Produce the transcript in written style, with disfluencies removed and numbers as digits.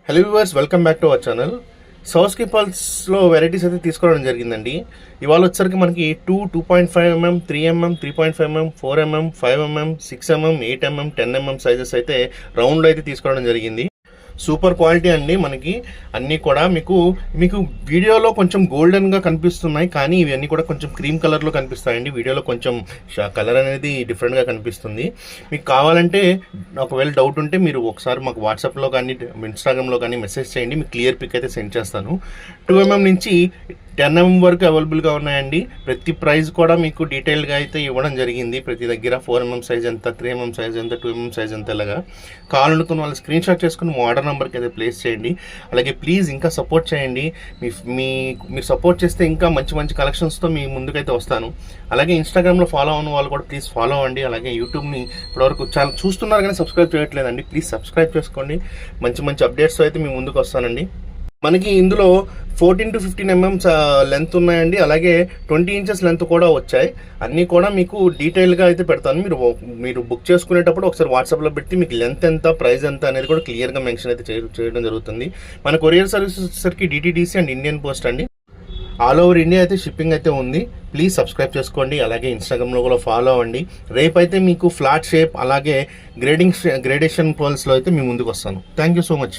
Hello viewers, welcome back to our channel. సోస్కి పల్స్లో varieties అయితే తీసుకోవడం జరిగిందండి. ఇవాళ వచ్చరికి మనకి 2.5mm, 3mm, 3.5mm, 4mm, 5mm, 6mm, 8mm, 10mm sizes అయితే రౌండ్లో అయితే తీసుకోవడం జరిగింది. సూపర్ క్వాలిటీ అండి. మనకి అన్నీ కూడా మీకు వీడియోలో కొంచెం గోల్డెన్గా కనిపిస్తున్నాయి, కానీ ఇవన్నీ కూడా కొంచెం క్రీమ్ కలర్లో కనిపిస్తాయండి. వీడియోలో కొంచెం కలర్ అనేది డిఫరెంట్గా కనిపిస్తుంది. మీకు కావాలంటే ఒకవేళ డౌట్ ఉంటే మీరు ఒకసారి మాకు వాట్సాప్లో కానీ ఇన్స్టాగ్రామ్లో కానీ మెసేజ్ చేయండి. మీకు క్లియర్ పిక్ అయితే సెండ్ చేస్తాను. 2mm నుంచి 10mm వరకు అవైలబుల్గా ఉన్నాయండి. ప్రతి ప్రైస్ కూడా మీకు డీటెయిల్గా అయితే ఇవ్వడం జరిగింది. ప్రతి దగ్గర 4mm సైజ్ ఎంత, 3mm సైజ్ ఎంత, 2mm సైజ్ ఎంత, ఇలాగా కావాలనుకున్న వాళ్ళు స్క్రీన్ షాట్ చేసుకుని మా ఆర్డర్ నెంబర్కి అయితే ప్లేస్ చేయండి. అలాగే ప్లీజ్ ఇంకా సపోర్ట్ చేయండి. మీరు సపోర్ట్ చేస్తే ఇంకా మంచి మంచి కలెక్షన్స్తో మీ ముందుకైతే వస్తాను. అలాగే ఇన్స్టాగ్రామ్లో ఫాలో అవ్వని వాళ్ళు కూడా ప్లీజ్ ఫాలో అవ్వండి. అలాగే యూట్యూబ్ని ఇప్పటివరకు చాలా చూస్తున్నారు కానీ సబ్స్క్రైబ్ చేయట్లేదండి. ప్లీజ్ సబ్స్క్రైబ్ చేసుకోండి. మంచి మంచి అప్డేట్స్తో అయితే మీ ముందుకు వస్తానండి. మనకి ఇందులో 14 to 15 mm లెంత్ ఉన్నాయండి. అలాగే 20 inches లెంత్ కూడా వచ్చాయి. అన్నీ కూడా మీకు డీటెయిల్గా అయితే పెడతాను. మీరు బుక్ చేసుకునేటప్పుడు ఒకసారి వాట్సాప్లో పెట్టి మీకు లెంత్ ఎంత, ప్రైస్ ఎంత అనేది కూడా క్లియర్గా మెన్షన్ అయితే చేయడం జరుగుతుంది. మన కొరియర్ సర్వీస్ వచ్చేసరికి DTDC అండ్ ఇండియన్ పోస్ట్ అండి. ఆల్ ఓవర్ ఇండియా అయితే షిప్పింగ్ అయితే ఉంది. ప్లీజ్ సబ్స్క్రైబ్ చేసుకోండి. అలాగే ఇన్స్టాగ్రామ్లో కూడా ఫాలో అవ్వండి. రేపు అయితే మీకు ఫ్లాట్ షేప్ అలాగే గ్రేడేషన్ పర్ల్స్లో అయితే మీ ముందుకు వస్తాను. Thank you so much.